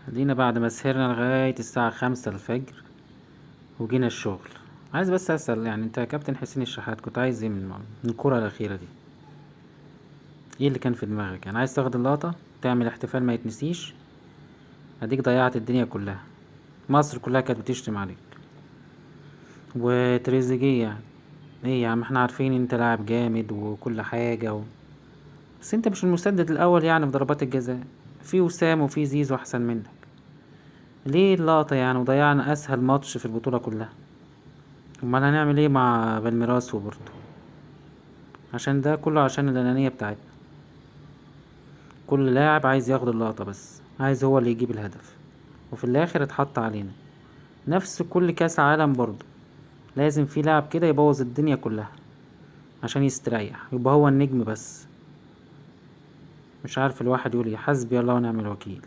ادينا بعد ما سهرنا لغاية الساعة 5 الفجر وجينا الشغل. عايز بس اسأل، يعني انت يا كابتن حسين الشحات كنت عايز ايه من الكرة الأخيرة دي؟ ايه اللي كان في دماغك؟ يعني عايز تاخد اللقطة تعمل احتفال ما يتنسيش؟ اديك ضيعت الدنيا كلها، مصر كلها كانت بتشتم عليك. وتريزيجيه يعني ايه يا عم، احنا عارفين انت لاعب جامد وكل حاجة بس انت مش المسدد الاول يعني في ضربات الجزاء. في وسام وفي زيزو احسن منك. ليه اللقطة يعني؟ وضيعنا اسهل ماتش في البطولة كلها. امال هنعمل ايه مع بالميراس وبورتو؟ عشان ده كله عشان الانانية بتاعتنا. كل لاعب عايز ياخد اللقطة، بس عايز هو اللي يجيب الهدف، وفي الاخر اتحط علينا. نفس كل كاس عالم برضه، لازم في لاعب كده يبوظ الدنيا كلها عشان يستريح، يبقى هو النجم بس. مش عارف الواحد يقول ايه، حسبي الله ونعم الوكيل.